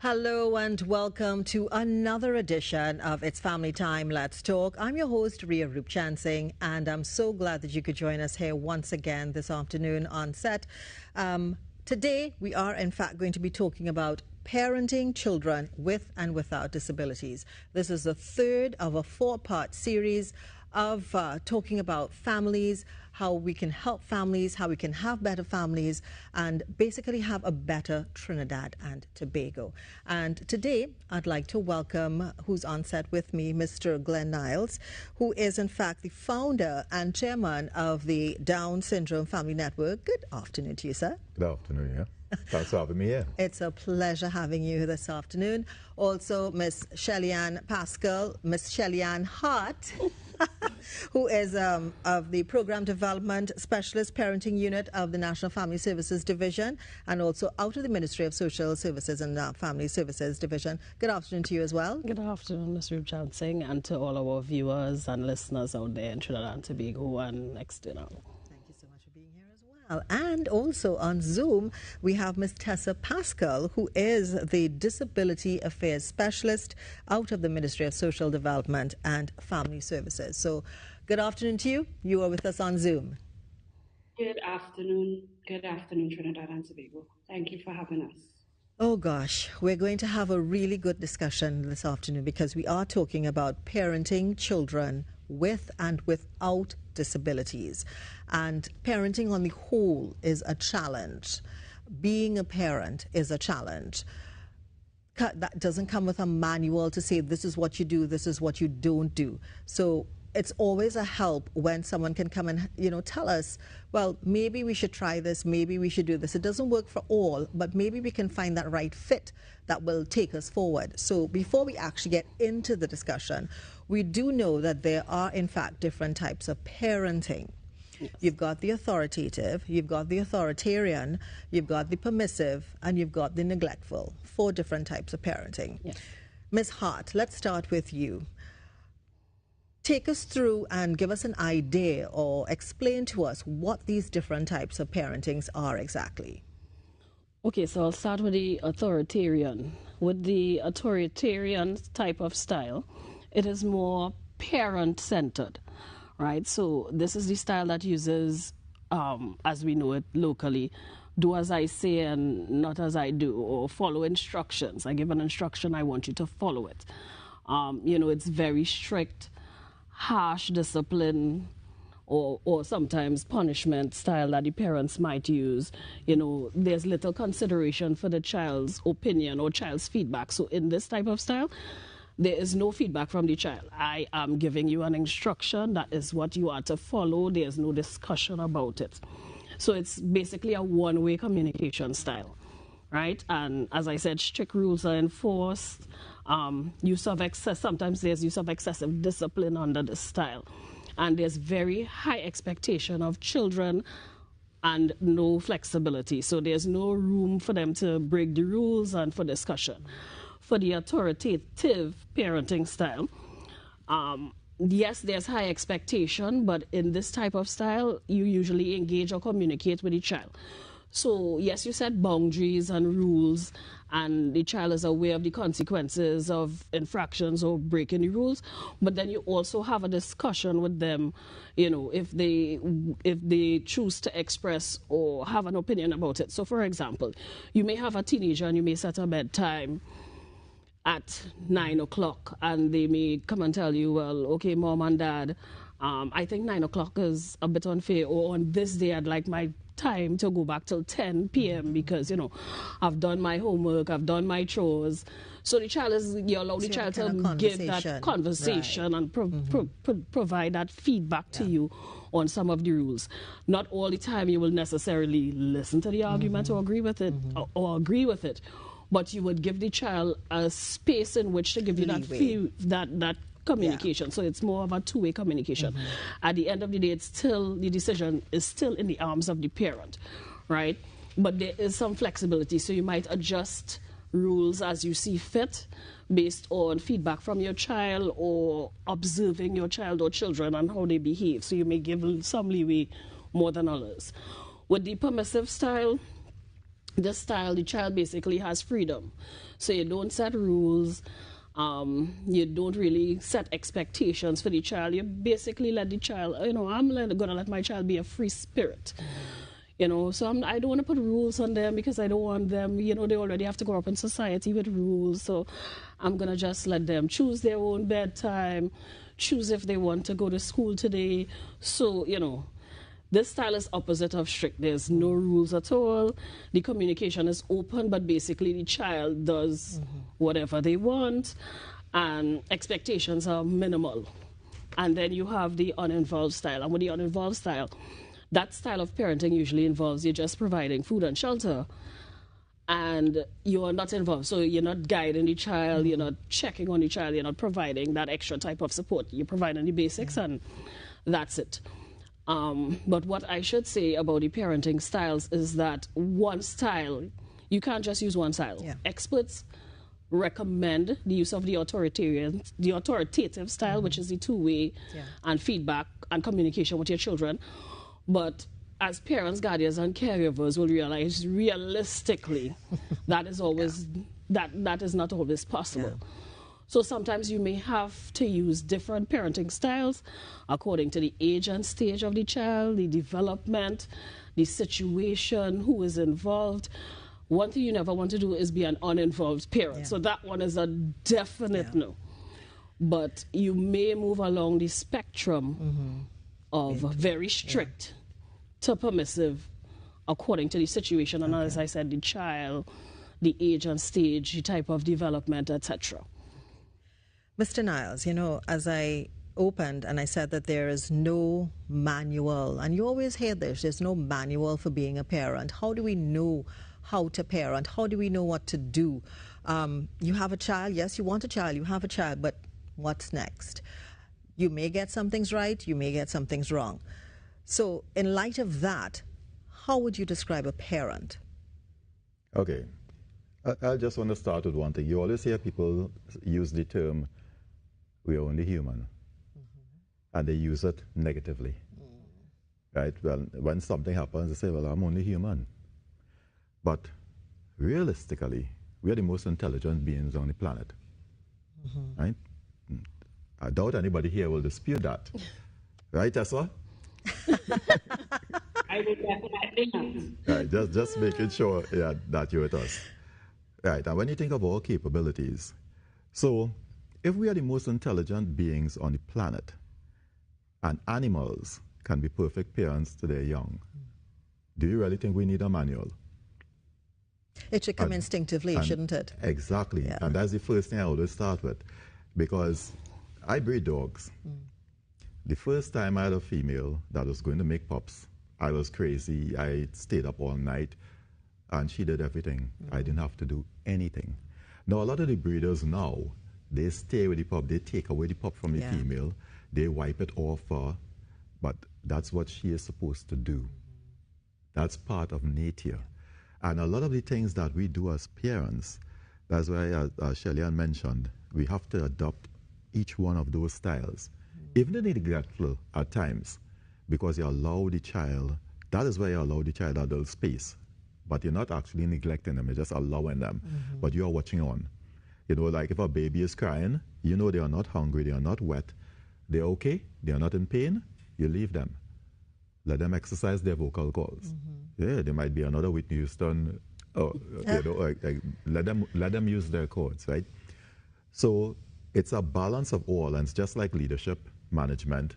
Hello and welcome to another edition of It's Family Time, Let's Talk. I'm your host, Ria Rupchansing, and I'm so glad that you could join us here once again this afternoon on set. Today, we are in fact going to be talking about parenting children with and without disabilities. This is the third of a four-part series of talking about families, how we can help families, how we can have better families, and basically have a better Trinidad and Tobago. And today, I'd like to welcome, who's on set with me, Mr. Glenn Niles, who is in fact the founder and chairman of the Down Syndrome Family Network. Good afternoon to you, sir. Good afternoon, yeah. Thanks for having me here. It's a pleasure having you this afternoon. Also, Miss Shelly-Ann Pascal, Miss Shelly-Ann Hart, who is of the Program Development Specialist Parenting Unit of the National Family Services Division, and also out of the Ministry of Social Services and Family Services Division. Good afternoon to you as well. Good afternoon, Ms. Rupchansing, and to all our viewers and listeners out there in Trinidad and Tobago and external. And also on Zoom, we have Ms. Tessa Pascal, who is the Disability Affairs Specialist out of the Ministry of Social Development and Family Services. So, good afternoon to you. You are with us on Zoom. Good afternoon. Good afternoon, Trinidad and Tobago. Thank you for having us. Oh gosh, we're going to have a really good discussion this afternoon because we are talking about parenting children with and without disabilities. And parenting on the whole is a challenge. Being a parent is a challenge. That doesn't come with a manual to say this is what you do, this is what you don't do. So it's always a help when someone can come and, tell us, well, maybe we should try this, maybe we should do this. It doesn't work for all, but maybe we can find that right fit that will take us forward. So before we actually get into the discussion, we do know that there are, in fact, different types of parenting. Yes. You've got the authoritative, you've got the authoritarian, you've got the permissive, and you've got the neglectful. 4 different types of parenting. Yes. Ms. Hart, let's start with you. Take us through and give us an idea or explain to us what these different types of parentings are exactly. Okay, so I'll start with the authoritarian. With the authoritarian type of style, it is more parent-centered, right? So this is the style that uses, as we know it locally, do as I say and not as I do, or follow instructions. I give an instruction, I want you to follow it. It's very strict, harsh discipline, or sometimes punishment style that the parents might use. There's little consideration for the child's opinion or child's feedback. So in this type of style, there is no feedback from the child. I am giving you an instruction. That is what you are to follow. There's no discussion about it. So it's basically a one-way communication style, right? And as I said, strict rules are enforced. Sometimes there's use of excessive discipline under this style. And there's very high expectation of children and no flexibility. So there's no room for them to break the rules and for discussion. For the authoritative parenting style, yes, there's high expectation, but in this type of style, you usually engage or communicate with the child. So, yes, you set boundaries and rules, and the child is aware of the consequences of infractions or breaking the rules, but then you also have a discussion with them, if they choose to express or have an opinion about it. So, for example, you may have a teenager and you may set a bedtime at 9 o'clock, and they may come and tell you, well, okay, mom and dad, I think 9 o'clock is a bit unfair, or on this day I'd like my time to go back till 10 p.m. because, I've done my homework, I've done my chores. So you allow the child to give that conversation, right, and provide that feedback to you on some of the rules. Not all the time you will necessarily listen to the argument or agree with it, or agree with it. But you would give the child a space in which to give you that communication. Yeah. So it's more of a two-way communication. At the end of the day, the decision is still in the arms of the parent, right? But there is some flexibility. So you might adjust rules as you see fit based on feedback from your child or observing your child or children and how they behave. So you may give some leeway more than others. With the permissive style, this style, the child basically has freedom. So you don't set rules. You don't really set expectations for the child. You basically let the child, I'm going to let my child be a free spirit. So I don't want to put rules on them because I don't want them, they already have to grow up in society with rules. So I'm going to just let them choose their own bedtime, choose if they want to go to school today. So, this style is opposite of strict. There's no rules at all. The communication is open, but basically the child does whatever they want, and expectations are minimal. And then you have the uninvolved style. And with the uninvolved style, that style of parenting usually involves you just providing food and shelter, and you are not involved. So you're not guiding the child, you're not checking on the child, you're not providing that extra type of support. You're providing the basics, and that's it. But what I should say about the parenting styles is that one style, you can't just use one style. Yeah. Experts recommend the use of the authoritative style, which is the two-way and feedback and communication with your children. But as parents, guardians, and caregivers will realize realistically that is always that is not always possible. Yeah. So sometimes you may have to use different parenting styles according to the age and stage of the child, the development, the situation, who is involved. One thing you never want to do is be an uninvolved parent. Yeah. So that one is a definite no. But you may move along the spectrum of very strict to permissive according to the situation. And as I said, the child, the age and stage, the type of development, etc. Mr. Niles, as I opened and I said that there is no manual, and you always hear this, there's no manual for being a parent. How do we know how to parent? How do we know what to do? You have a child, yes, you want a child, you have a child, but what's next? You may get some things right, you may get some things wrong. So in light of that, how would you describe a parent? Okay. I just want to start with one thing. You always hear people use the term, "we're only human," and they use it negatively. Right? Well, when something happens, they say, "well, I'm only human." But realistically, we are the most intelligent beings on the planet. Right? I doubt anybody here will dispute that. Right, Tessa? I would definitely not. Right, just making sure that you're with us. Right, and when you think of our capabilities, so if we are the most intelligent beings on the planet, and animals can be perfect parents to their young, do you really think we need a manual? It should come instinctively, shouldn't it? Exactly, and that's the first thing I always start with, because I breed dogs. The first time I had a female that was going to make pups, I was crazy. I stayed up all night, and she did everything. I didn't have to do anything. Now, a lot of the breeders now, they stay with the pup. They take away the pup from the female. They wipe it off her, but that's what she is supposed to do. That's part of nature. And a lot of the things that we do as parents, that's why, as Shelley mentioned, we have to adopt each one of those styles. Even the neglectful at times, because you allow the child, that is why you allow the child adult space. But you're not actually neglecting them, you're just allowing them. But you are watching on. Like if a baby is crying, they are not hungry, they are not wet, they're okay, they are not in pain, you leave them. Let them exercise their vocal cords. Yeah, there might be another Whitney Houston, let them use their cords, right? So it's a balance of all, and it's just like leadership, management.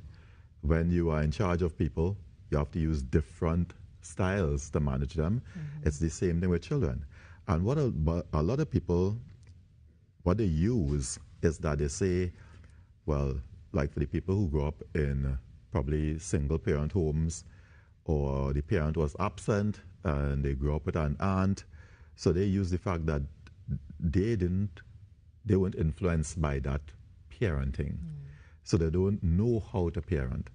When you are in charge of people, you have to use different styles to manage them. It's the same thing with children. And what a lot of people, what they use is that they say, well, like for the people who grew up in probably single parent homes, or the parent was absent and they grew up with an aunt, so they use the fact that they weren't influenced by that parenting. So they don't know how to parent.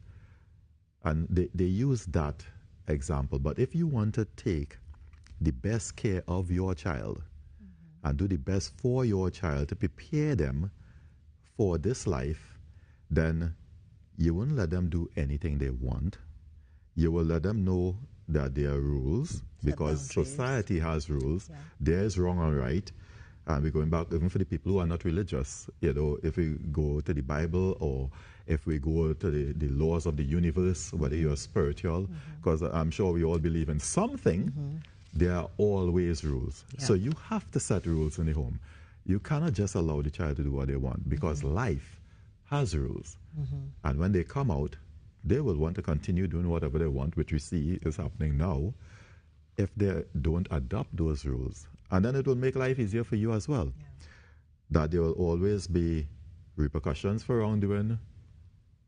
And they use that example. But if you want to take the best care of your child and do the best for your child to prepare them for this life, then you won't let them do anything they want. You will let them know that there are rules, because society has rules. Yeah. There's wrong and right. And we're going back even for the people who are not religious. You know, if we go to the Bible or if we go to the laws of the universe, whether you're spiritual, because I'm sure we all believe in something, there are always rules. Yeah. So you have to set rules in the home. You cannot just allow the child to do what they want, because life has rules. And when they come out, they will want to continue doing whatever they want, which we see is happening now, if they don't adopt those rules. And then it will make life easier for you as well. Yeah. That there will always be repercussions for wrongdoing,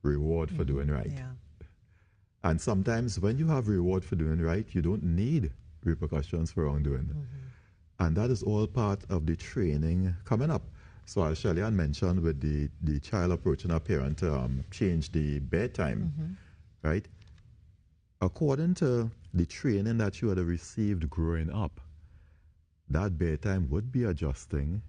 reward for doing right. Yeah. And sometimes when you have reward for doing right, you don't need repercussions for wrongdoing. And that is all part of the training coming up. So as Shelley mentioned, with the child approaching a parent to change the bedtime, right? According to the training that you had received growing up, that bedtime would be adjusting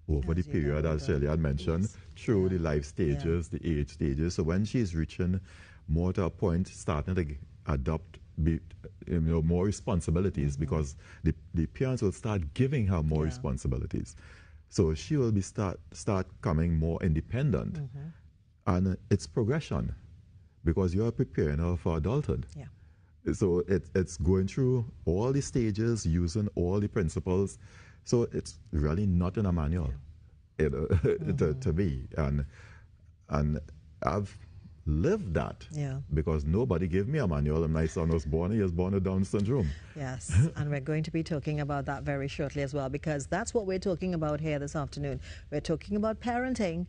over the period, as Shelley had mentioned, through the life stages, the age stages. So when she's reaching more to a point, starting to adopt more responsibilities, because the parents will start giving her more responsibilities. So she will be start coming more independent. And it's progression, because you are preparing her for adulthood. Yeah. So it's going through all the stages, using all the principles. So it's really not in a manual, to me. And I've lived that, because nobody gave me a manual. And my son was born, he was born with Down syndrome. Yes, and we're going to be talking about that very shortly as well, because that's what we're talking about here this afternoon. We're talking about parenting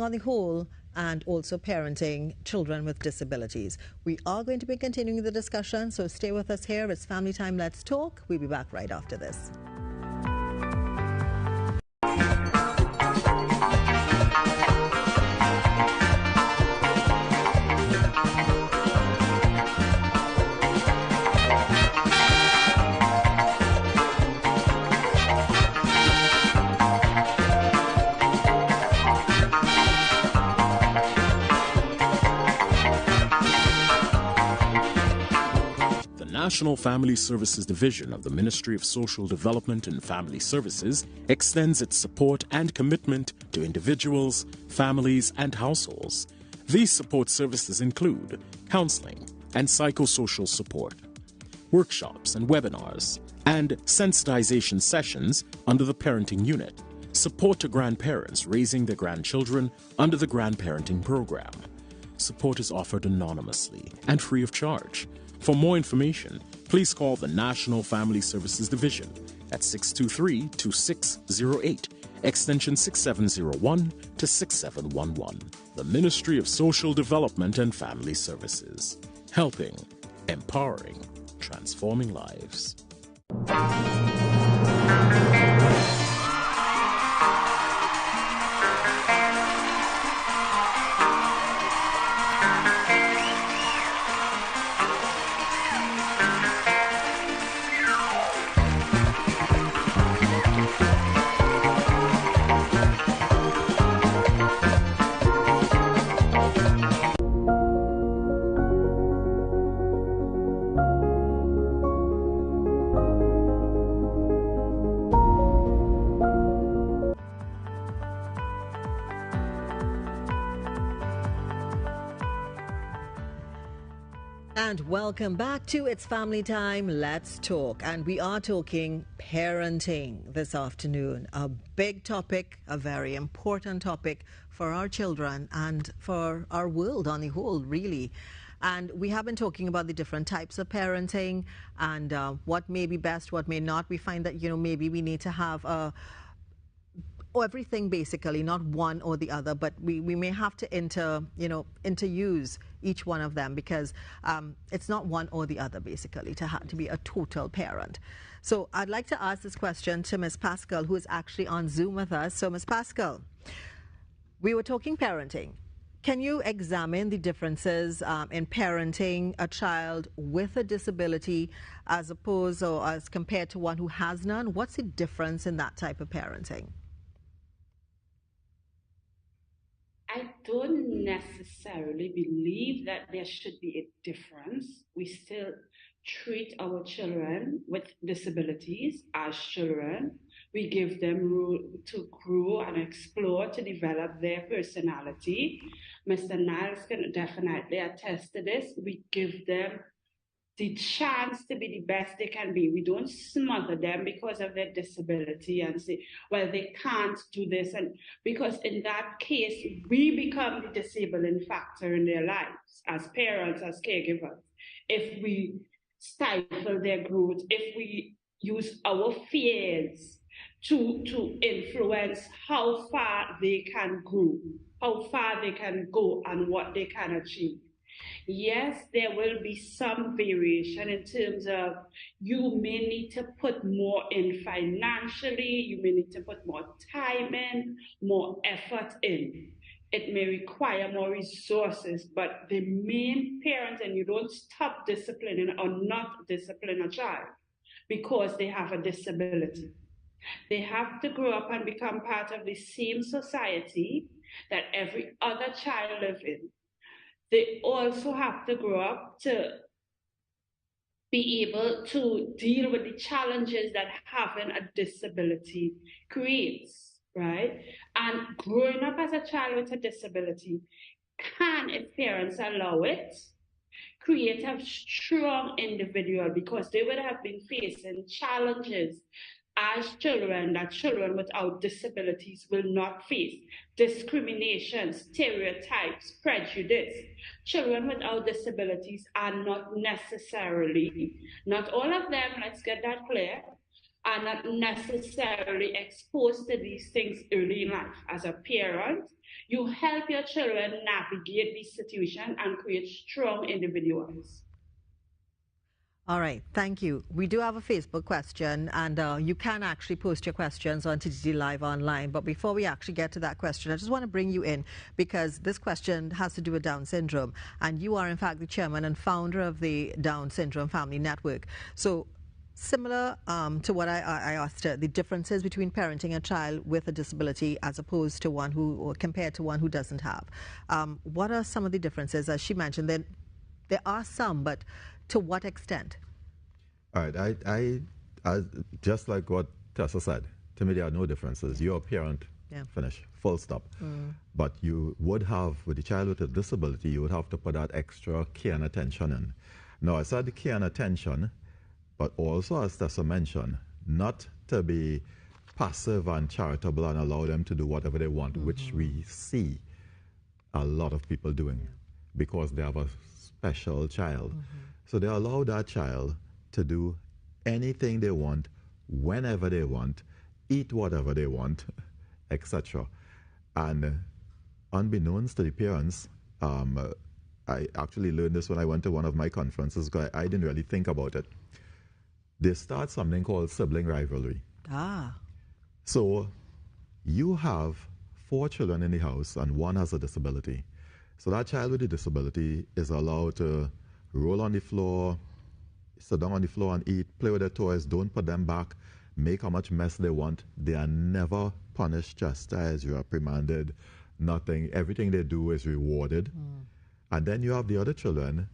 on the whole, and also parenting children with disabilities. We are going to be continuing the discussion, so stay with us here. It's Family Time, Let's Talk. We'll be back right after this. National Family Services Division of the Ministry of Social Development and Family Services extends its support and commitment to individuals, families, and households. These support services include counseling and psychosocial support, workshops and webinars, and sensitization sessions under the parenting unit, support to grandparents raising their grandchildren under the grandparenting program. Support is offered anonymously and free of charge. For more information, please call the National Family Services Division at 623-2608, extension 6701 to 6711. The Ministry of Social Development and Family Services. Helping, empowering, transforming lives. And welcome back to It's Family Time, Let's Talk. And we are talking parenting this afternoon. A big topic, a very important topic for our children and for our world on the whole, really. And we have been talking about the different types of parenting and what may be best, what may not. We find that, maybe we need to have everything basically, not one or the other, but we may have to interuse each one of them, because it's not one or the other basically to be a total parent. So I'd like to ask this question to Ms. Pascal, who is actually on Zoom with us. So Ms. Pascal, we were talking parenting. Can you examine the differences in parenting a child with a disability as opposed or as compared to one who has none? What's the difference in that type of parenting? I don't necessarily believe that there should be a difference. treat our children with disabilities as children. We give them room to grow and explore, to develop their personality. Mr. Niles can definitely attest to this. We give them the chance to be the best they can be. We don't smother them because of their disability and say, well, they can't do this. And because in that case, we become the disabling factor in their lives as parents, as caregivers. If we stifle their growth, if we use our fears to influence how far they can grow, how far they can go, and what they can achieve. Yes, there will be some variation in terms of you may need to put more in financially, you may need to put more time in, more effort in. It may require more resources, but the main parent, and you don't stop disciplining or not discipline a child because they have a disability. They have to grow up and become part of the same society that every other child lives in. They also have to grow up to be able to deal with the challenges that having a disability creates, right? And growing up as a child with a disability can, if parents allow it, create a strong individual because they would have been facing challenges as children that children without disabilities will not face. Discrimination, stereotypes, prejudice. Children without disabilities are not necessarily, not all of them, let's get that clear, are not necessarily exposed to these things early in life. As a parent, you help your children navigate this situation and create strong individuals. All right, thank you. We do have a Facebook question, and you can actually post your questions on TTD Live Online. But before we actually get to that question, I just want to bring you in because this question has to do with Down syndrome. And you are, in fact, the chairman and founder of the Down Syndrome Family Network. So similar to what I asked her, the differences between parenting a child with a disability as opposed to one who, or compared to one who doesn't have. What are some of the differences? As she mentioned, there are some, but to what extent? All right, I just like what Tessa said, to me there are no differences. You're a parent, finish, full stop. But you would have, with the child with a disability, you would have to put that extra care and attention in. Now, I said the care and attention, but also, as Tessa mentioned, not to be passive and charitable and allow them to do whatever they want, which we see a lot of people doing because they have a special child. So they allow that child to do anything they want, whenever they want, eat whatever they want, etc. And unbeknownst to the parents, I actually learned this when I went to one of my conferences because I didn't really think about it. They start something called sibling rivalry. So you have 4 children in the house and one has a disability. So that child with a disability is allowed to roll on the floor, sit down on the floor and eat, play with their toys, don't put them back, make how much mess they want. They are never punished, chastised, reprimanded, nothing. Everything they do is rewarded. And then you have the other children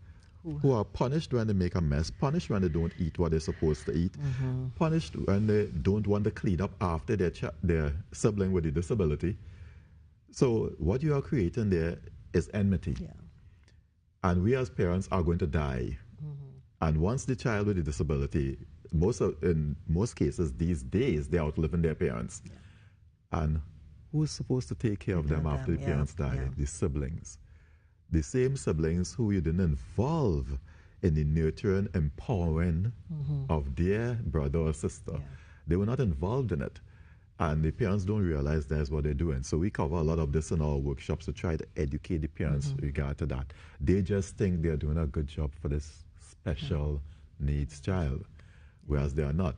who are punished when they make a mess, punished when they don't eat what they're supposed to eat, punished when they don't want to clean up after their sibling with a disability. So what you are creating there is enmity. And we as parents are going to die. And once the child with a disability, in most cases these days, they're outliving their parents. And who's supposed to take care of them after the parents die? The siblings. The same siblings who you didn't involve in the nurturing, empowering of their brother or sister. They were not involved in it. And the parents don't realize that's what they're doing. So we cover a lot of this in our workshops to try to educate the parents regard to that. They just think they're doing a good job for this special needs child, whereas they are not.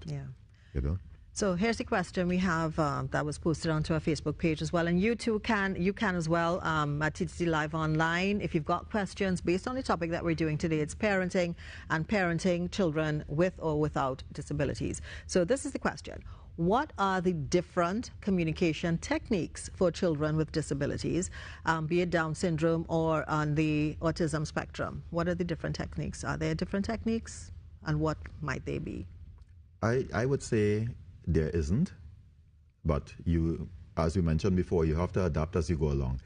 You know? So here's the question we have that was posted onto our Facebook page as well, and you too can as well at TTD Live Online. If you've got questions based on the topic that we're doing today, it's parenting and parenting children with or without disabilities. So this is the question. What are the different communication techniques for children with disabilities, be it Down syndrome or on the autism spectrum? What are the different techniques? Are there different techniques? and what might they be? I would say there isn't, but as you mentioned before, you have to adapt as you go along.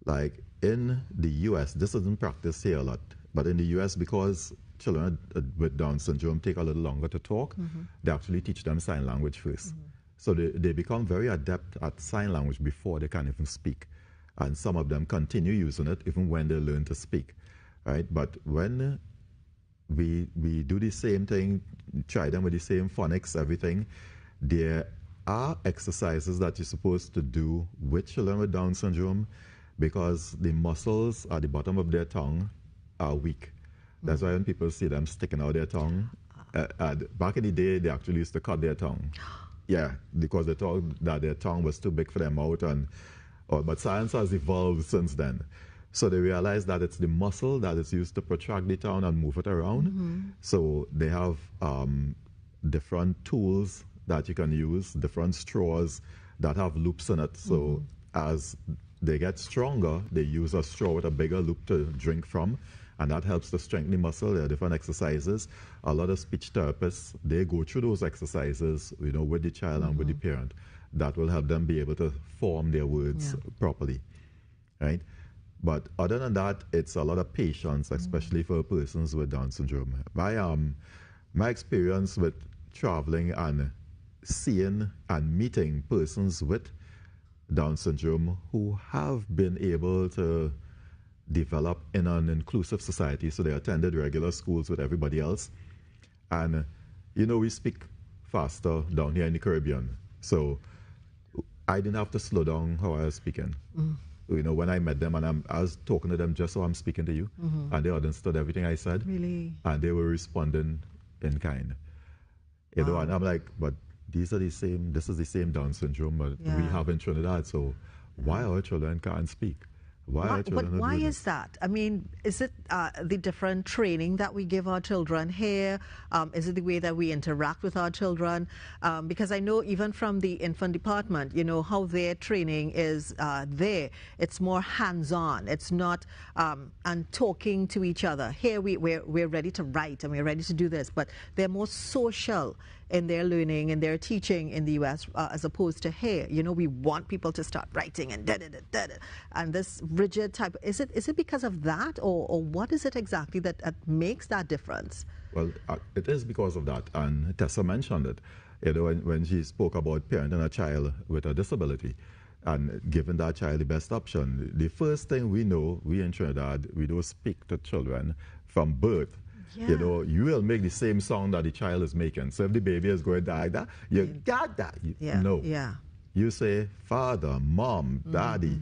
Like in the U.S., this isn't practiced here a lot, but in the U.S., because children with Down syndrome take a little longer to talk, they actually teach them sign language first. So they become very adept at sign language before they can even speak. And some of them continue using it even when they learn to speak, right? But when we do the same thing, try them with the same phonics, everything, there are exercises that you're supposed to do with children with Down syndrome because the muscles at the bottom of their tongue are weak. That's why when people see them sticking out their tongue, back in the day, they actually used to cut their tongue. Yeah, because they thought that their tongue was too big for their mouth. But science has evolved since then. So they realized that it's the muscle that is used to protract the tongue and move it around. So they have different tools that you can use, different straws that have loops in it. So as they get stronger, they use a straw with a bigger loop to drink from, and that helps to strengthen the muscle. There are different exercises. A lot of speech therapists, they go through those exercises, with the child and with the parent. That will help them be able to form their words properly, right? But other than that, it's a lot of patience, especially for persons with Down syndrome. My experience with traveling and seeing and meeting persons with Down syndrome who have been able to develop in an inclusive society, so they attended regular schools with everybody else. And, we speak faster down here in the Caribbean. So I didn't have to slow down how I was speaking. When I met them, and I was talking to them just so I'm speaking to you, and they understood everything I said. Really? And they were responding in kind. And I'm like, but this is the same Down syndrome that we have in Trinidad, so why our children can't speak? Why is that? I mean, is it the different training that we give our children here? Is it the way that we interact with our children? Because I know even from the infant department, how their training is there. It's more hands-on. It's not and talking to each other. Here we're ready to write and we're ready to do this, but they're more social in their learning and their teaching in the U.S. As opposed to here. We want people to start writing and and this rigid type. Is it because of that, or what is it exactly that makes that difference? Well, it is because of that, and Tessa mentioned it. When she spoke about parenting a child with a disability and giving that child the best option, the first thing we in Trinidad, we don't speak to children from birth. Yeah. You will make the same sound that the child is making. So if the baby is going like that, you got that. No. Yeah. You say father, mom, daddy.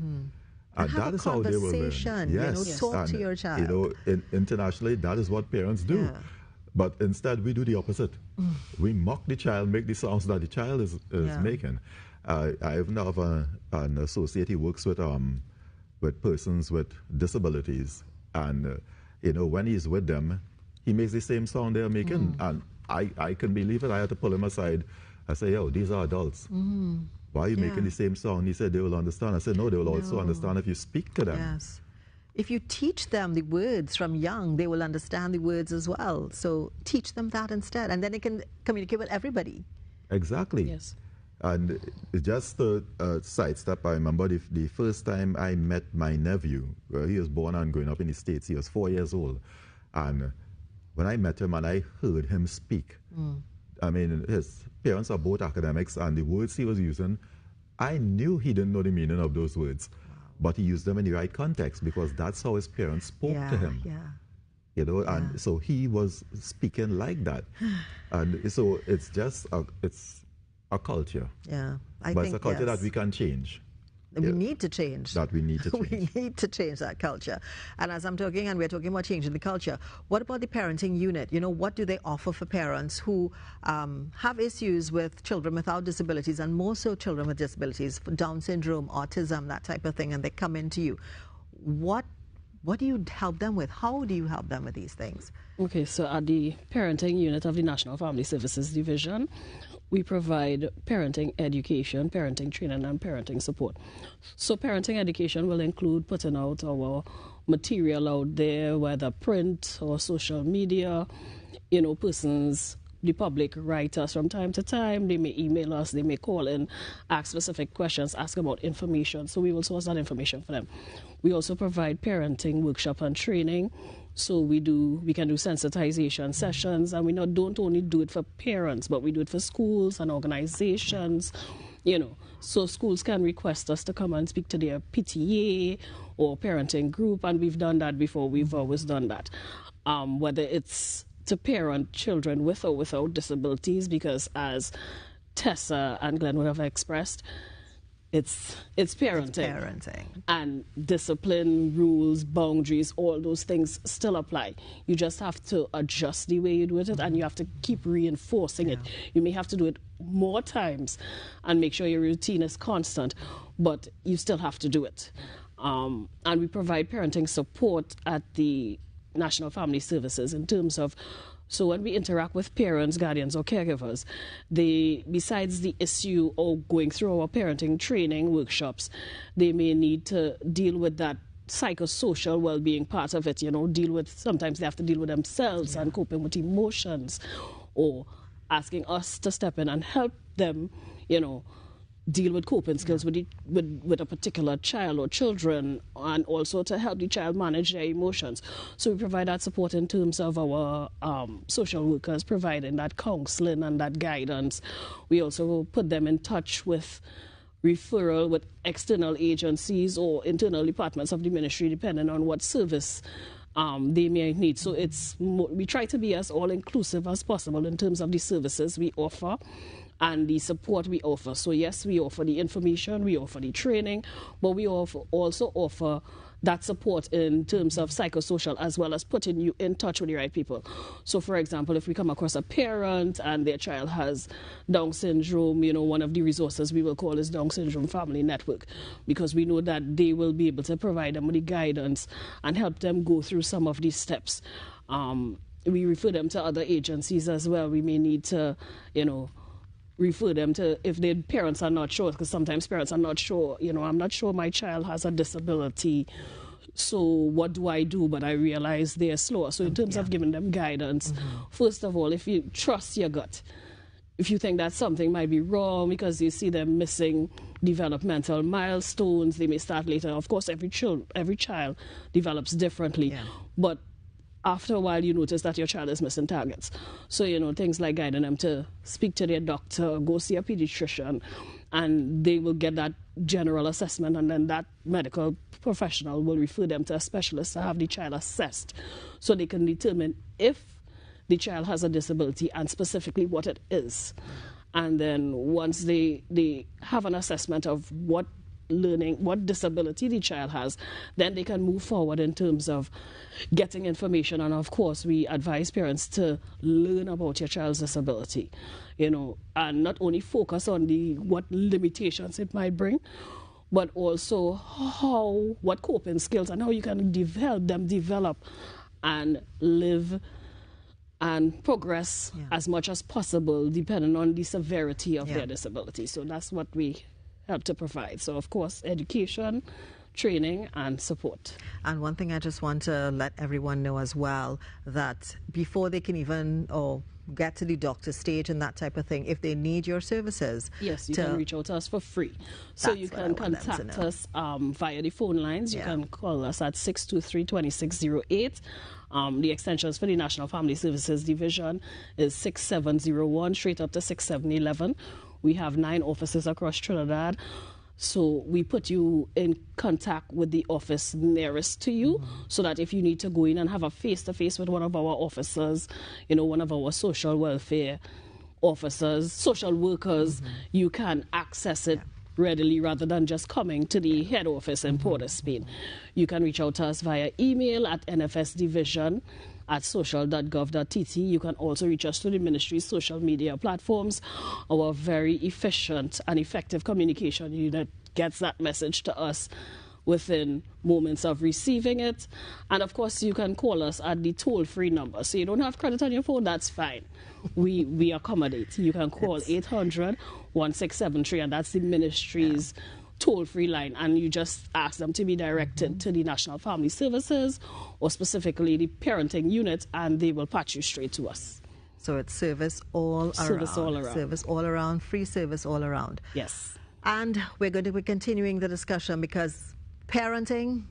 And that is how they will learn. Yes. Talk to your child. Internationally, that is what parents do. Yeah. But instead, we do the opposite. We mock the child, make the sounds that the child is making. I even have an associate. He works with persons with disabilities, and when he's with them, he makes the same sound they're making, and I couldn't believe it. I had to pull him aside. I say, "Yo, these are adults. Why are you making the same sound?" He said, "They will understand." I said, "No, they will also understand if you speak to them." Yes. If you teach them the words from young, they will understand the words as well. So teach them that instead, and then they can communicate with everybody. Exactly. Yes. And just to sidestep, I remember the first time I met my nephew. He was born and growing up in the States. He was 4 years old. And when I met him and I heard him speak, I mean, his parents are both academics, and the words he was using, I knew he didn't know the meaning of those words. But he used them in the right context because that's how his parents spoke to him. And so he was speaking like that. And so it's just it's a culture. Yeah, but it's a culture that we can change. We need to change. That we need to change. We need to change that culture. And as I'm talking, and we're talking about changing the culture, what about the parenting unit? What do they offer for parents who have issues with children without disabilities, and more so children with disabilities, Down syndrome, autism, that type of thing, and they come into you? What what do you help them with? How do you help them with these things? Okay, so at the parenting unit of the National Family Services Division, we provide parenting education, parenting training, and parenting support. So parenting education will include putting out our material out there, whether print or social media. You know, persons, the public write us from time to time. They may email us, they may call in, ask specific questions, ask about information. So we will source that information for them. We also provide parenting workshop and training. So we can do sensitization sessions, and we don't only do it for parents, but we do it for schools and organizations, you know. So schools can request us to come and speak to their PTA or parenting group, and we've done that before. We've always done that. Whether it's to parent children with or without disabilities, because as Tessa and Glenn would have expressed, it's parenting. It's parenting. And discipline, rules, boundaries, all those things still apply. You just have to adjust the way you do it, and you have to keep reinforcing it. You may have to do it more times and make sure your routine is constant, but you still have to do it. And we provide parenting support at the National Family Services in terms of, so when we interact with parents, guardians, or caregivers, besides the issue of going through our parenting training workshops, they may need to deal with that psychosocial well-being part of it, you know, sometimes they have to deal with themselves and coping with emotions, or asking us to step in and help them, you know, deal with coping skills with a particular child or children, and also to help the child manage their emotions. So we provide that support in terms of our social workers providing that counseling and that guidance. We also put them in touch with referral with external agencies or internal departments of the ministry, depending on what service they may need. So we try to be as all-inclusive as possible in terms of the services we offer and the support we offer. So yes, we offer the information, we offer the training, but we also offer that support in terms of psychosocial, as well as putting you in touch with the right people. So for example, if we come across a parent and their child has Down syndrome, you know, one of the resources we will call is Down Syndrome Family Network, because we know that they will be able to provide them with the guidance and help them go through some of these steps. We refer them to other agencies as well. We may need to, you know, refer them to, if their parents are not sure, because sometimes parents are not sure, you know, I'm not sure my child has a disability, so what do I do? But I realize they're slower. So in terms of giving them guidance, first of all, if you trust your gut, if you think that something might be wrong because you see them missing developmental milestones, they may start later. Of course, every child develops differently, but after a while, you notice that your child is missing targets. So, you know, things like guiding them to speak to their doctor, go see a pediatrician, and they will get that general assessment, and then that medical professional will refer them to a specialist to have the child assessed so they can determine if the child has a disability and specifically what it is. And then once they have an assessment of what disability the child has, then they can move forward in terms of getting information. And of course, we advise parents to learn about your child's disability, you know, and not only focus on what limitations it might bring, but also what coping skills and how you can help them develop and live and progress as much as possible, depending on the severity of their disability. So that's what we help to provide. So of course, education, training, and support. And one thing I just want to let everyone know as well, that before they can even get to the doctor stage and that type of thing, if they need your services, yes, you can reach out to us for free. So you can contact us via the phone lines. You can call us at 623-2608. The extensions for the National Family Services Division is 6701 straight up to 6711. We have 9 offices across Trinidad. So we put you in contact with the office nearest to you, so that if you need to go in and have a face-to-face with one of our officers, you know, one of our social welfare officers, social workers, you can access it readily rather than just coming to the head office in Port of Spain. You can reach out to us via email at nfsdivision@social.gov.tt. You can also reach us through the ministry's social media platforms. Our very efficient and effective communication unit gets that message to us within moments of receiving it. And of course, you can call us at the toll-free number. So you don't have credit on your phone, that's fine. We accommodate. You can call 800-1673, and that's the ministry's toll-free line, and you just ask them to be directed to the National Family Services or specifically the parenting unit, and they will patch you straight to us. So it's service all around. Service all around. Service all around, free service all around. Yes. And we're going to be continuing the discussion because parenting,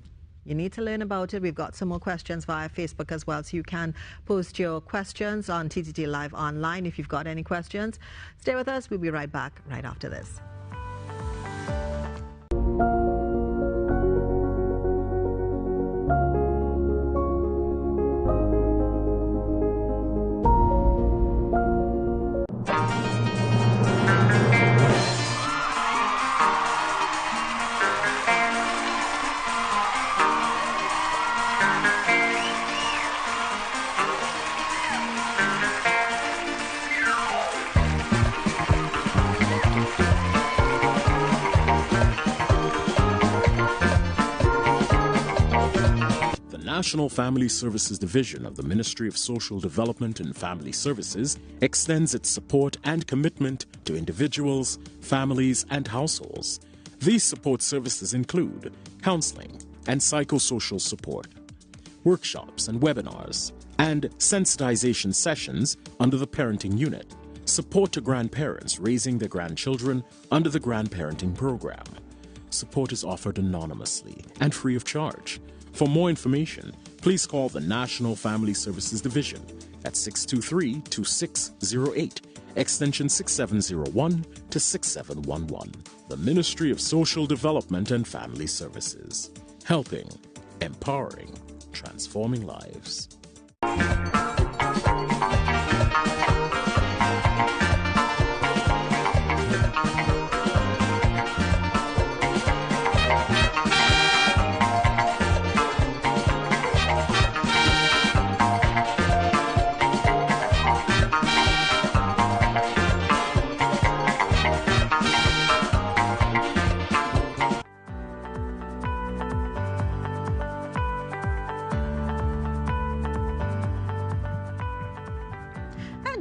you need to learn about it. We've got some more questions via Facebook as well, so you can post your questions on TTT Live Online if you've got any questions. Stay with us. We'll be right back right after this. National Family Services Division of the Ministry of Social Development and Family Services extends its support and commitment to individuals, families, and households. These support services include counseling and psychosocial support, workshops and webinars, and sensitization sessions under the parenting unit, support to grandparents raising their grandchildren under the grandparenting program. Support is offered anonymously and free of charge. For more information, please call the National Family Services Division at 623-2608, extension 6701 to 6711. The Ministry of Social Development and Family Services. Helping, empowering, transforming lives.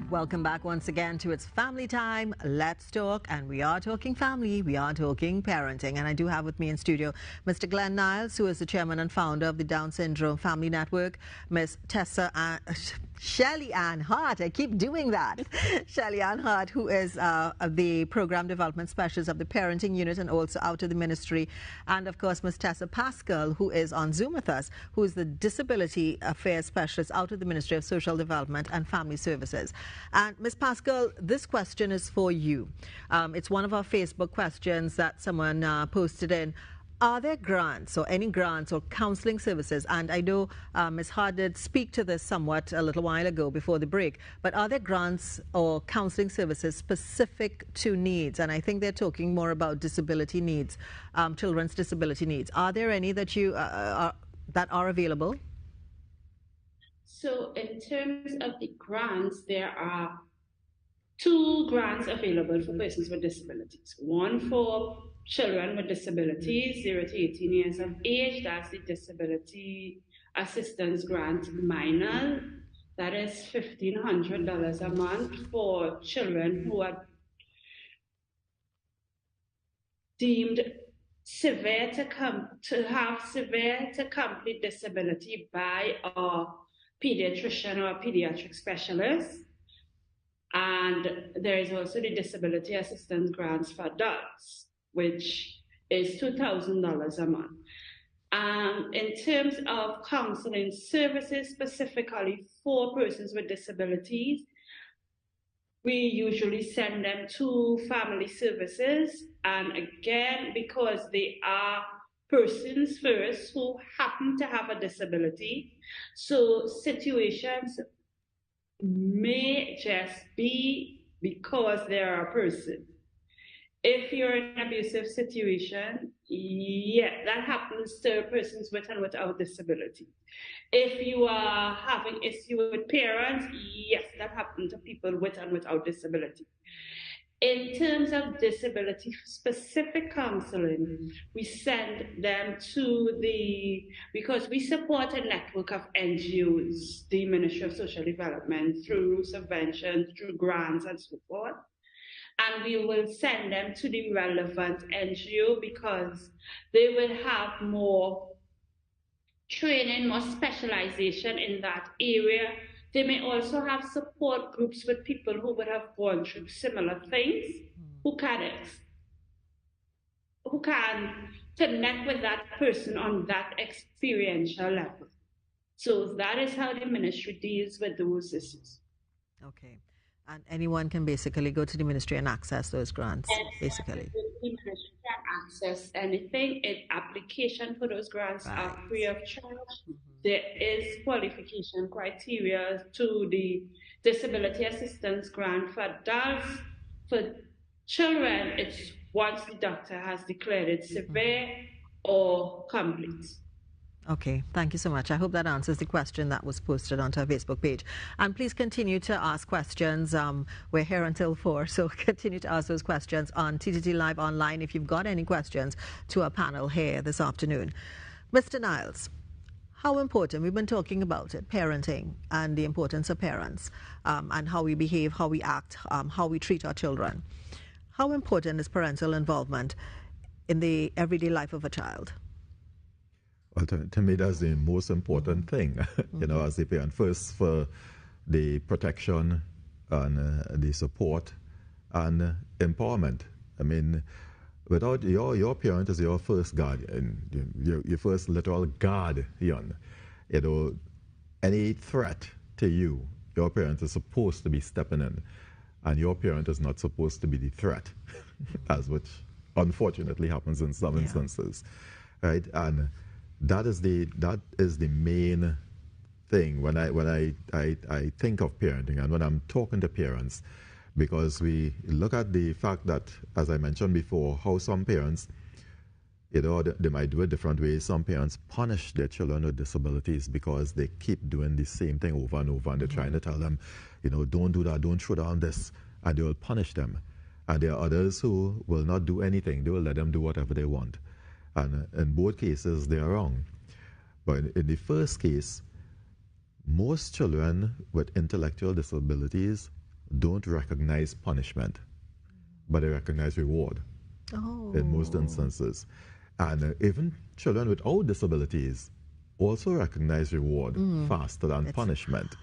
Welcome back once again to It's Family Time. Let's talk, and we are talking family, we are talking parenting. And I do have with me in studio Mr. Glenn Niles, who is the chairman and founder of the Down Syndrome Family Network, Miss Shelly Ann Hart. I keep doing that. Shelly Ann Hart, who is the program development specialist of the parenting unit and also out of the ministry. And of course, Miss Tessa Pascal, who is on Zoom with us, who is the disability affairs specialist out of the Ministry of Social Development and Family Services. And Ms. Pascal, this question is for you. It's one of our Facebook questions that someone posted in. Are there grants or any grants or counseling services? And I know Ms. Hart did speak to this somewhat a little while ago before the break, but are there grants or counseling services specific to needs? And I think they're talking more about disability needs, children's disability needs. Are there any that that are available? So in terms of the grants, there are 2 grants available for persons with disabilities. One for children with disabilities, 0 to 18 years of age. That's the Disability Assistance Grant Minor. That is $1,500 a month for children who are deemed severe to have severe to complete disability by a pediatrician or a pediatric specialist. And there is also the Disability Assistance Grants for adults, which is $2,000 a month. In terms of counseling services specifically for persons with disabilities, we usually send them to family services. And again, because they are persons first who happen to have a disability, so situations may just be because they're a person. If you're in an abusive situation, yeah, that happens to persons with and without disability. If you are having issue with parents, yes, that happens to people with and without disability. In terms of disability specific counseling, we send them to because we support a network of NGOs, the Ministry of Social Development, through subventions, through grants and so forth. And we will send them to the relevant NGO because they will have more training, more specialization in that area. They may also have support groups with people who would have gone through similar things, who can connect with that person on that experiential level. So that is how the ministry deals with those issues. Okay. And anyone can basically go to the ministry and access those grants, basically. The ministry can access anything. Application for those grants are free of charge. There is qualification criteria to the disability assistance grant for adults. For children, it's once the doctor has declared it severe or complete. Okay, thank you so much. I hope that answers the question that was posted onto our Facebook page. And please continue to ask questions. We're here until 4, so continue to ask those questions on TTT Live Online if you've got any questions to our panel here this afternoon. Mr. Niles, how important, we've been talking about it, parenting and the importance of parents and how we behave, how we act, how we treat our children. How important is parental involvement in the everyday life of a child? Well, to me, that's the most important thing, as a parent. First, for the protection and the support and empowerment. I mean, without your parent is your first guardian, your first literal guardian. Any threat to you, your parent is supposed to be stepping in, and your parent is not supposed to be the threat, as which unfortunately happens in some instances, right? And that is the main thing when I think of parenting and when I'm talking to parents, because we look at the fact that, as I mentioned before, how some parents, they might do it different ways. Some parents punish their children with disabilities because they keep doing the same thing over and over, and they're trying to tell them, don't do that, don't throw down this, and they will punish them. And there are others who will not do anything. They will let them do whatever they want. And in both cases, they are wrong. But in the first case, most children with intellectual disabilities don't recognize punishment, but they recognize reward in most instances. And even children without disabilities also recognize reward faster than punishment,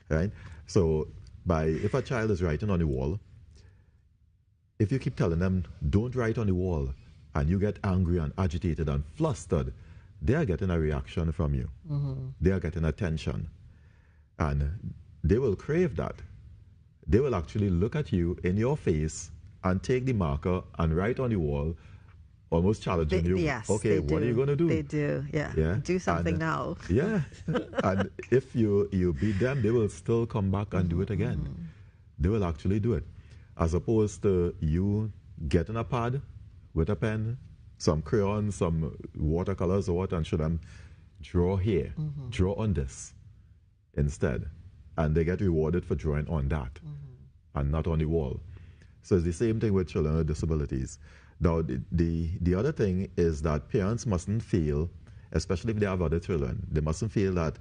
right? So if a child is writing on the wall, if you keep telling them, don't write on the wall, and you get angry and agitated and flustered, they are getting a reaction from you. They are getting attention. And they will crave that. They will actually look at you in your face and take the marker and write on the wall, almost challenging you. Yes, okay, what are you going to do? They do, yeah. Do something now. Yeah. And if you beat them, they will still come back and do it again. They will actually do it. As opposed to you getting a pad with a pen, some crayons, some watercolors or what, and show them, draw here, draw on this instead. And they get rewarded for drawing on that and not on the wall. So it's the same thing with children with disabilities. Now, the other thing is that parents mustn't feel, especially if they have other children, they mustn't feel that,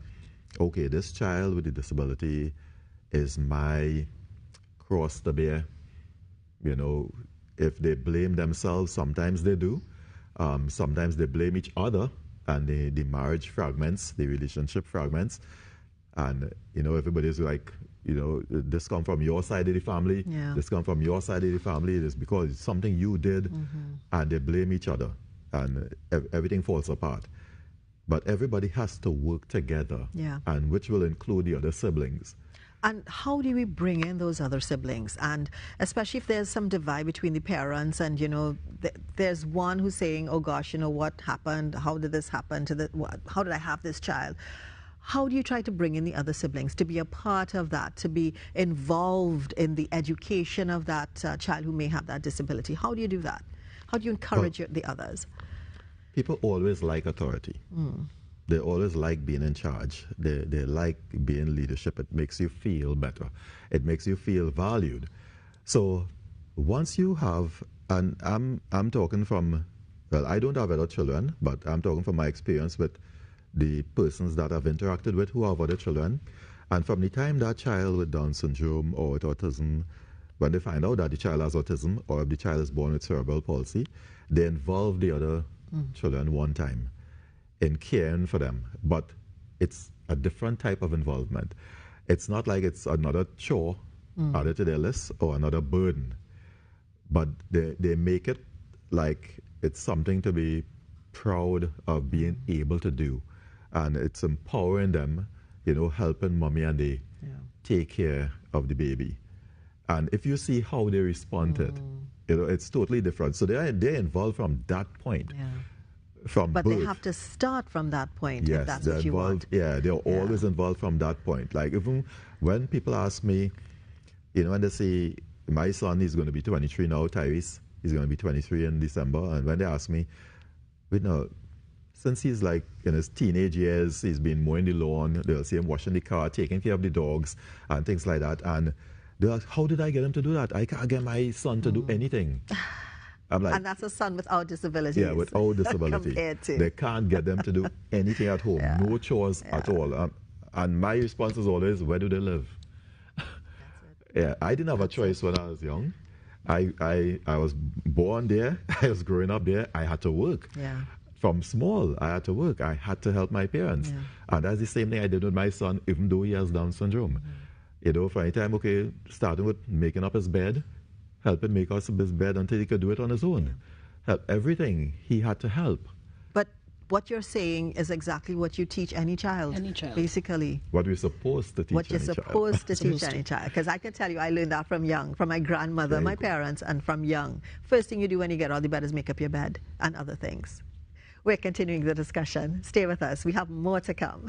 okay, this child with a disability is my cross to bear. If they blame themselves, sometimes they do. Sometimes they blame each other, and the marriage fragments, the relationship fragments. And, everybody's like, this come from your side of the family. Yeah. This come from your side of the family. It's because it's something you did, and they blame each other, and everything falls apart. But everybody has to work together, and which will include the other siblings. And how do we bring in those other siblings? And especially if there's some divide between the parents and, there's one who's saying, oh gosh, what happened? How did this happen? How did I have this child? How do you try to bring in the other siblings to be a part of that, to be involved in the education of that child who may have that disability? How do you do that? How do you encourage the others? People always like authority. They always like being in charge. They like being leadership. It makes you feel better. It makes you feel valued. So once you have, and I'm talking from, well, I don't have other children, but I'm talking from my experience with the persons that I've interacted with who have other children. And from the time that child with Down syndrome or with autism, when they find out that the child has autism or if the child is born with cerebral palsy, they involve the other children one time in caring for them. But it's a different type of involvement. It's not like it's another chore added to their list or another burden. But they make it like it's something to be proud of being able to do. And it's empowering them, you know, helping mommy and they take care of the baby. And if you see how they respond to it, you know, it's totally different. So they're involved from that point. Yeah. From But birth. they have to start from that point Yes, if that's they're what you involved. want. Yeah, they're always involved from that point. Like even when people ask me, you know, when they say, my son is going to be 23 now, Tyrese, he's going to be 23 in December. And when they ask me, you know, since he's like in his teenage years, he's been mowing the lawn, they'll see him washing the car, taking care of the dogs and things like that. And they're like, how did I get him to do that? I can't get my son to do anything. I'm like, And that's a son without disabilities. yeah, without disability. Compared to. They can't get them to do anything at home, no chores at all. And my response is always, where do they live? Yeah, I didn't have a choice when I was young. I was born there. I was growing up there. I had to work. Yeah. From small, I had to work. I had to help my parents. Yeah. And that's the same thing I did with my son, even though he has Down syndrome. You know, for any time, okay, starting with making up his bed, helping make us his bed until he could do it on his own. Help everything. He had to help. But what you're saying is exactly what you teach any child. Any child. Basically. What we're supposed to teach What you're any child. supposed to teach any child. Because I can tell you, I learned that from young, from my grandmother, my parents, and from young. First thing you do when you get out of the bed is make up your bed and other things. We're continuing the discussion. Stay with us. We have more to come.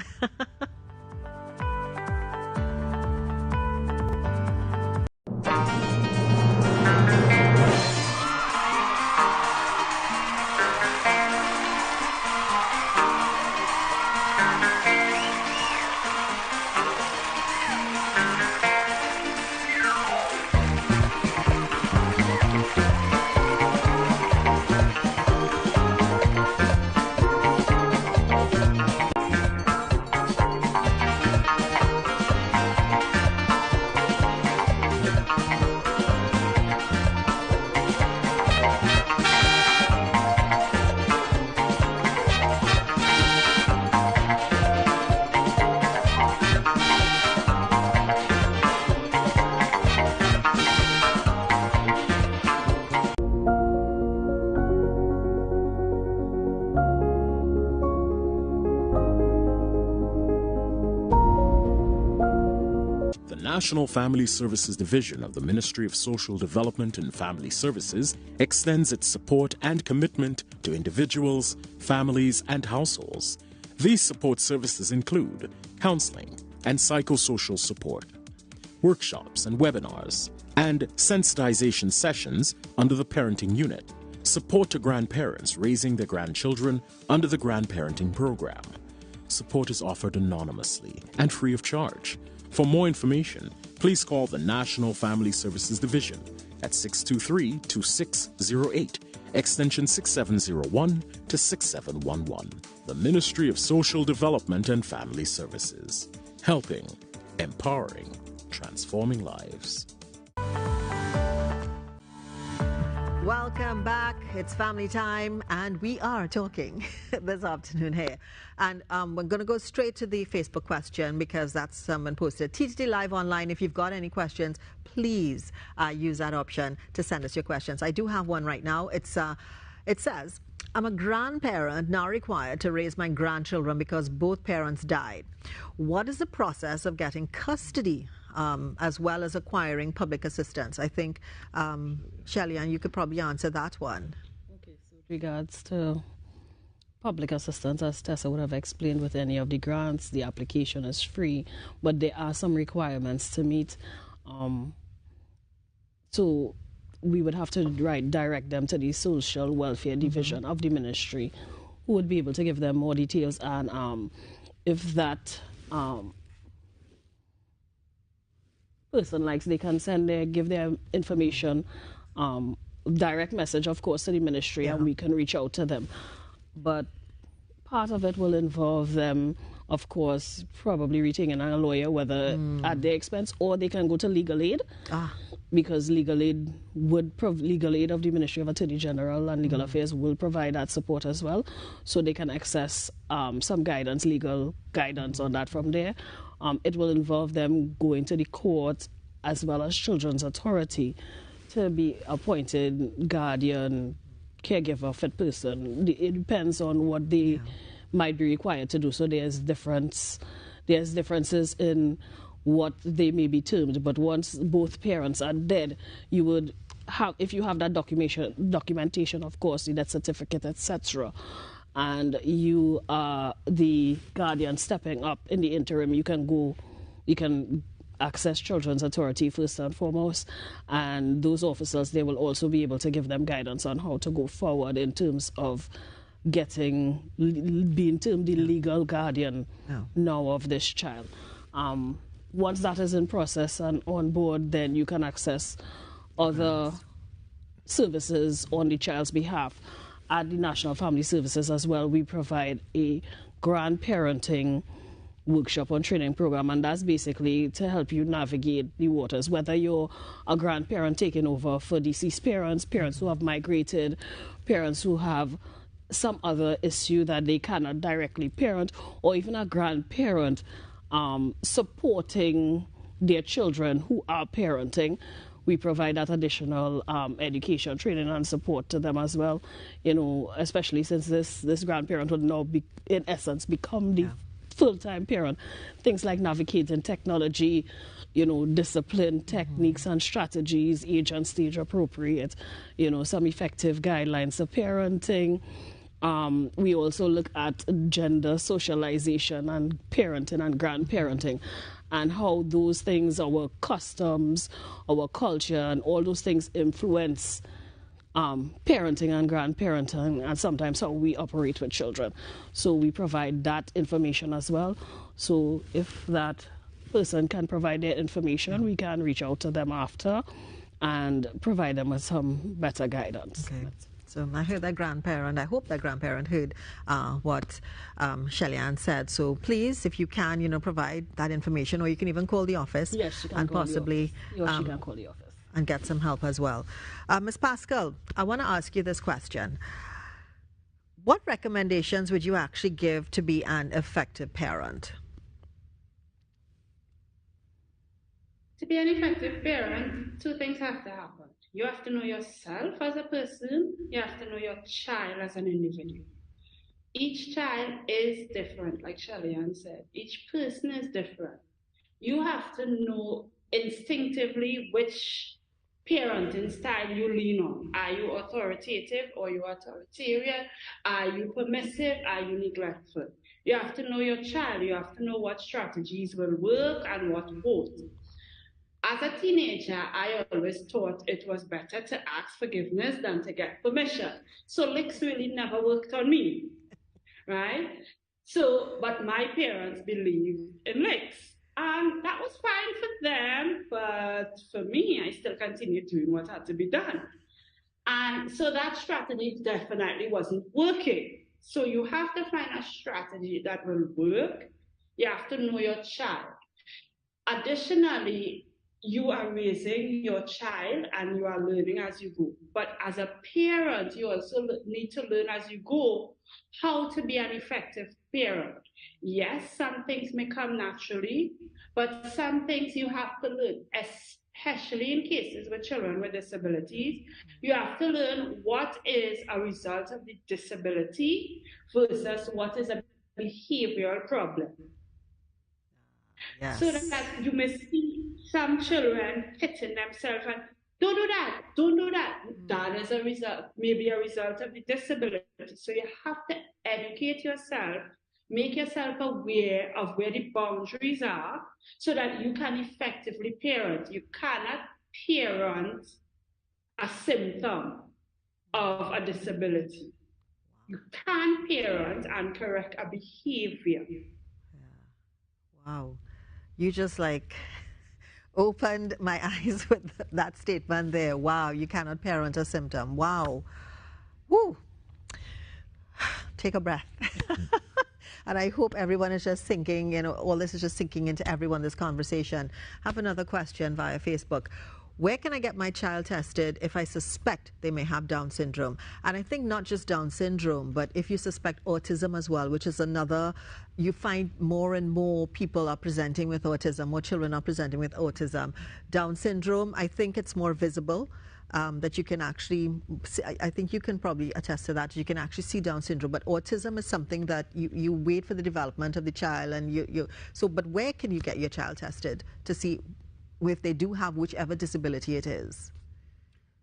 The National Family Services Division of the Ministry of Social Development and Family Services extends its support and commitment to individuals, families, and households. These support services include counseling and psychosocial support, workshops and webinars, and sensitization sessions under the parenting unit, support to grandparents raising their grandchildren under the grandparenting program. Support is offered anonymously and free of charge. For more information, please call the National Family Services Division at 623-2608, extension 6701 to 6711. The Ministry of Social Development and Family Services. Helping, empowering, transforming lives. Welcome back. It's family time, and we are talking this afternoon here. And we're going to go straight to the Facebook question because that's someone posted. TTT Live Online, if you've got any questions, please use that option to send us your questions. I do have one right now. It says, I'm a grandparent now required to raise my grandchildren because both parents died. What is the process of getting custody as well as acquiring public assistance? I think, Shelley, and you could probably answer that one. Okay, so with regards to public assistance, as Tessa would have explained with any of the grants, the application is free, but there are some requirements to meet. So we would have to direct them to the Social Welfare Division of the ministry, who would be able to give them more details. And if that person likes, they can give their information direct message, of course, to the ministry, and we can reach out to them. But part of it will involve them, of course, probably retaining a lawyer, whether at their expense, or they can go to legal aid. Because legal aid of the Ministry of Attorney General and Legal Affairs will provide that support as well, so they can access some guidance, legal guidance on that from there. It will involve them going to the court as well as Children's Authority to be appointed guardian, caregiver, fit person. It depends on what they might be required to do. So there's differences in what they may be termed, but once both parents are dead, you would have, if you have that documentation, of course, the death certificate, etc., and you are the guardian stepping up in the interim, you can access Children's Authority first and foremost, and those officers, they will also be able to give them guidance on how to go forward in terms of being termed the legal guardian now of this child. Once that is in process and on board, then you can access other services on the child's behalf. At the National Family Services as well, we provide a grandparenting workshop and training program, and that's basically to help you navigate the waters, whether you're a grandparent taking over for deceased parents, parents who have migrated, parents who have some other issue that they cannot directly parent, or even a grandparent supporting their children who are parenting. We provide that additional education, training, and support to them as well. Especially since this grandparent would now be, in essence, become the full-time parent. Things like navigating technology, discipline techniques and strategies, age and stage appropriate. Some effective guidelines of parenting. We also look at gender socialization and parenting and grandparenting, and how those things, our customs, our culture, and all those things influence parenting and grandparenting, and sometimes how we operate with children. So we provide that information as well. So if that person can provide their information, we can reach out to them after and provide them with some better guidance. Okay. So I heard that grandparent. I hope that grandparent heard what Shelly-Ann said. So please, if you can, provide that information, or you can even call the office. Yes, she can and call possibly the office. Or she can call the office and get some help as well. Ms. Pascal, I want to ask you this question. What recommendations would you actually give to be an effective parent? To be an effective parent, two things have to happen. You have to know yourself as a person. You have to know your child as an individual. Each child is different, like Shelly-Ann said. Each person is different. You have to know instinctively which parenting style you lean on. Are you authoritative or you authoritarian? Are you permissive? Are you neglectful? You have to know your child. You have to know what strategies will work and what won't. As a teenager, I always thought it was better to ask forgiveness than to get permission. So licks really never worked on me, right? So, but my parents believed in licks. And that was fine for them, but for me, I still continued doing what had to be done. And so that strategy definitely wasn't working. So you have to find a strategy that will work. You have to know your child. Additionally, you are raising your child and you are learning as you go. But as a parent, you also need to learn as you go how to be an effective parent. Yes, some things may come naturally, but some things you have to learn, especially in cases with children with disabilities. You have to learn what is a result of the disability versus what is a behavioral problem. Yes. So that you may see some children hitting themselves and don't do that, don't do that. That is a result, maybe a result of the disability. So you have to educate yourself, make yourself aware of where the boundaries are so that you can effectively parent. You cannot parent a symptom of a disability. You can parent and correct a behavior. Wow. You just opened my eyes with that statement there. Wow, you cannot parent a symptom. Wow. Woo. Take a breath. And I hope everyone is just thinking, you know, all this is just sinking into everyone, this conversation. I have another question via Facebook. Where can I get my child tested if I suspect they may have Down syndrome? And I think not just Down syndrome, but if you suspect autism as well, which is another, you find more and more people are presenting with autism, more children are presenting with autism. Down syndrome, I think it's more visible. That you can actually, I think you can probably attest to that. You can actually see Down syndrome, but autism is something that you wait for the development of the child, and so. But where can you get your child tested to see if they do have whichever disability it is?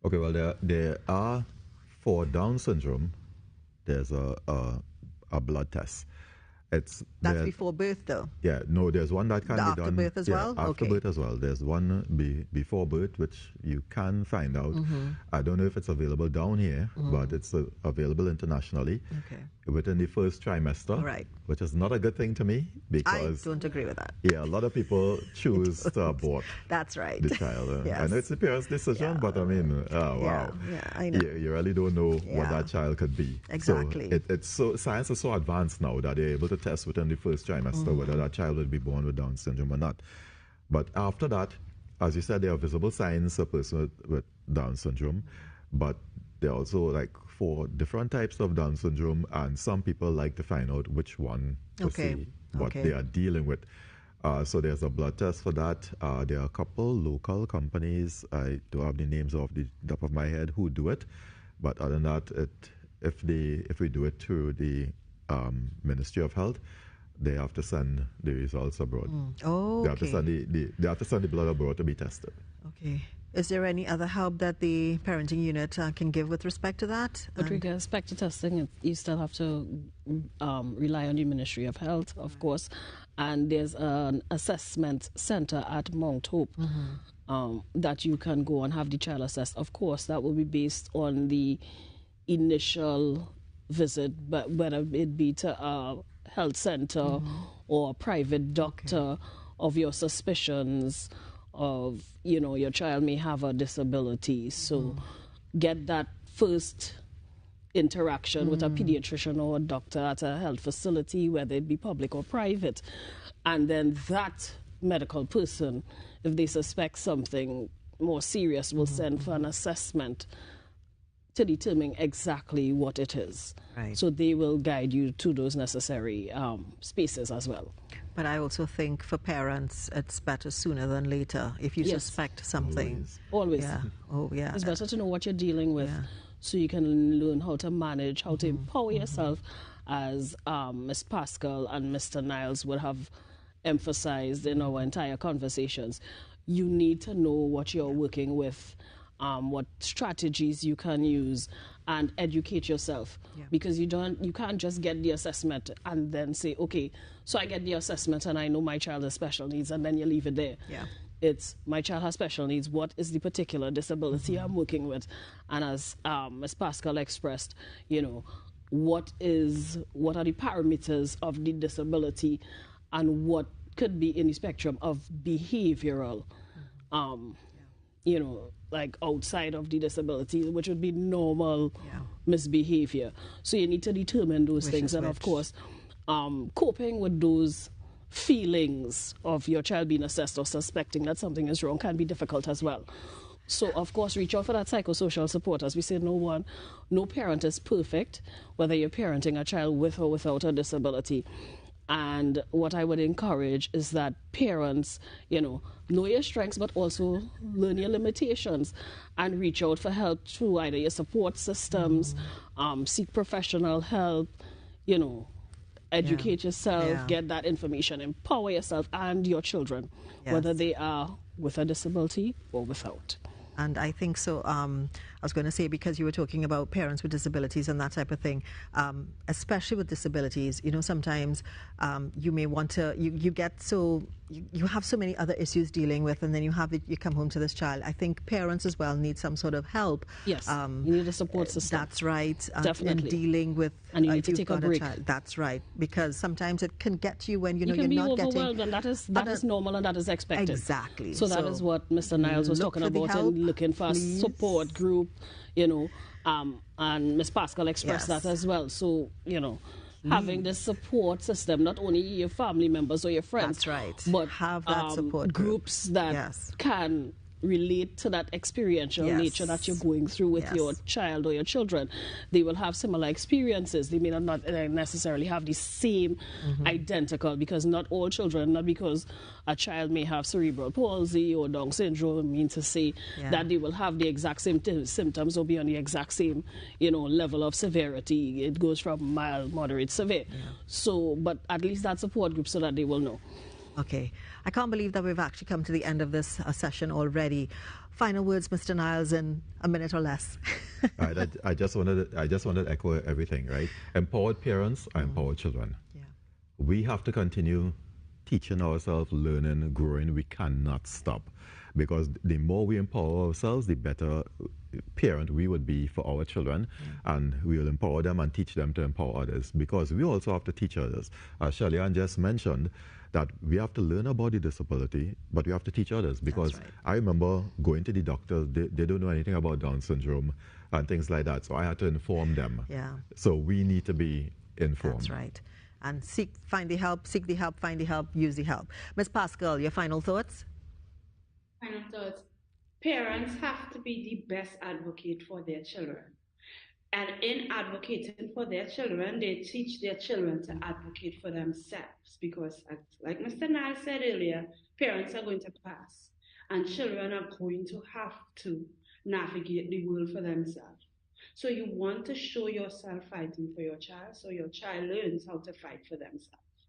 Okay, well, there are, for Down syndrome, there's a blood test. That's before birth, though. Yeah, no, there's one that can be done after birth as well. After birth as well. There's one before birth, which you can find out. I don't know if it's available down here, but it's available internationally. Okay. Within the first trimester, right? Which is not a good thing to me, because I don't agree with that. Yeah, a lot of people choose to abort. That's right. The child. Yes. I know it's the parents' decision, but I mean, wow. Yeah, I know. You really don't know what that child could be. Exactly. So science is so advanced now that they're able to test within the first trimester whether that child will be born with Down syndrome or not. But after that, as you said, there are visible signs of a person with Down syndrome, but there are also like 4 different types of Down syndrome, and some people like to find out which one to see what they are dealing with. So there's a blood test for that. There are a couple local companies, I don't have the names off the top of my head, who do it. But other than that, if we do it through the Ministry of Health, they have to send the results abroad. They have to send the blood abroad to be tested. Okay. Is there any other help that the parenting unit can give with respect to that? With respect to testing, you still have to rely on the Ministry of Health, of course. And there's an assessment center at Mount Hope that you can go and have the child assessed. Of course, that will be based on the initial visit, but whether it be to a health center or a private doctor, of your suspicions of, you know, your child may have a disability. So get that first interaction with a pediatrician or a doctor at a health facility, whether it be public or private. And then that medical person, if they suspect something more serious, will send for an assessment to determine exactly what it is. Right. So they will guide you to those necessary spaces as well. But I also think for parents, it's better sooner than later. If you suspect something. Always. Yeah. Oh, yeah. It's better to know what you're dealing with so you can learn how to manage, how to empower yourself, as Ms. Pascal and Mr. Niles would have emphasized in our entire conversations. You need to know what you're working with, what strategies you can use, and educate yourself, because you can't just get the assessment and then say, okay, so I get the assessment and I know my child has special needs, and then you leave it there. It's my child has special needs. What is the particular disability I'm working with? And as Ms. Pascal expressed, you know, what are the parameters of the disability, and what could be in the spectrum of behavioral, you know, like outside of the disability, which would be normal misbehavior. So you need to determine those things. And of course, coping with those feelings of your child being assessed or suspecting that something is wrong can be difficult as well. So of course, reach out for that psychosocial support. As we say, no parent is perfect, whether you're parenting a child with or without a disability. And what I would encourage is that parents, you know your strengths, but also learn your limitations, and reach out for help through either your support systems, seek professional help, you know, educate yourself, get that information, empower yourself and your children, whether they are with a disability or without. And I think so. was going to say, because you were talking about parents with disabilities and that type of thing, especially with disabilities, sometimes you may want to, you get so, you have so many other issues dealing with, and then you come home to this child. I think parents as well need some sort of help. Yes, you need a support system. That's right. Definitely. In dealing with, and you need to take a break. That's right, because sometimes it can get you when you're can be not overwhelmed, getting. and that is normal and that is expected. Exactly. So that is what Mr. Niles was talking about, help, and looking for please. a support group, and Ms. Pascal expressed that as well. So, having this support system, not only your family members or your friends, that's right, but have that support groups that can relate to that experiential nature that you're going through with your child or your children. They will have similar experiences. They may not necessarily have the same identical, because not all children, not because a child may have cerebral palsy or Down syndrome, mean to say that they will have the exact same symptoms or be on the exact same, level of severity. It goes from mild, moderate, severe. So, but at least that support group so that they will know. Okay. I can't believe that we've actually come to the end of this session already. Final words, Mr. Niles, in a minute or less. All right, I just wanted to echo everything, right? Empowered parents are empowered children. Yeah. We have to continue teaching ourselves, learning, growing. We cannot stop, because the more we empower ourselves, the better parent we would be for our children, and we will empower them and teach them to empower others, because we also have to teach others. As Shirley-Ann just mentioned, that we have to learn about the disability, but we have to teach others, because I remember going to the doctors, they don't know anything about Down syndrome and things like that, so I had to inform them. Yeah. So we need to be informed. That's right. And find the help, seek the help, find the help, use the help. Ms. Pascal, your final thoughts? Final thoughts. Parents have to be the best advocate for their children. And in advocating for their children, they teach their children to advocate for themselves, because, like Mr. Niles said earlier, parents are going to pass, and children are going to have to navigate the world for themselves. So you want to show yourself fighting for your child, so your child learns how to fight for themselves.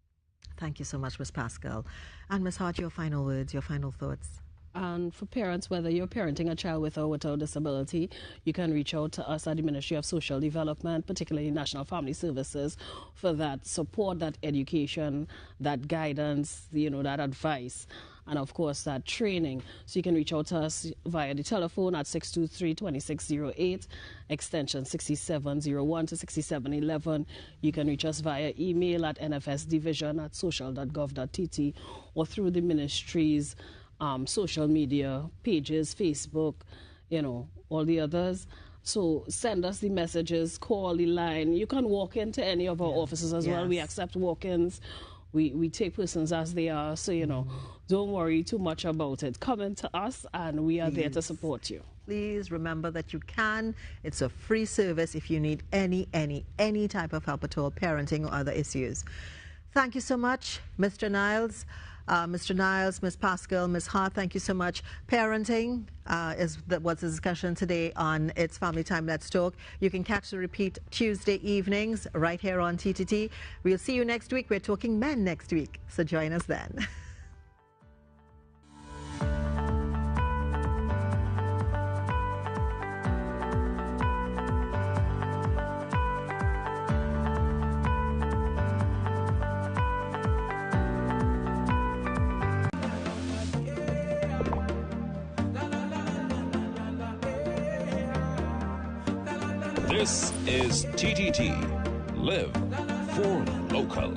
Thank you so much, Ms. Pascal. And Ms. Hart, your final words, your final thoughts. And for parents, whether you're parenting a child with or without disability, you can reach out to us at the Ministry of Social Development, particularly National Family Services, for that support, that education, that guidance, that advice, and of course that training. So you can reach out to us via the telephone at 623-2608, extension 6701 to 6711. You can reach us via email at nfsdivision@social.gov.tt, or through the ministry's social media pages, Facebook, all the others. So send us the messages, call the line. You can walk into any of our offices as well. We accept walk-ins. We take persons as they are. So, don't worry too much about it. Come in to us, and we are there to support you. Please remember that you can. It's a free service if you need any type of help at all, parenting or other issues. Thank you so much, Mr. Niles. Mr. Niles, Ms. Pascal, Ms. Hart, thank you so much. Parenting was the discussion today on It's Family Time, Let's Talk. You can catch the repeat Tuesday evenings right here on TTT. We'll see you next week. We're talking men next week, so join us then. This is TTT. Live for local.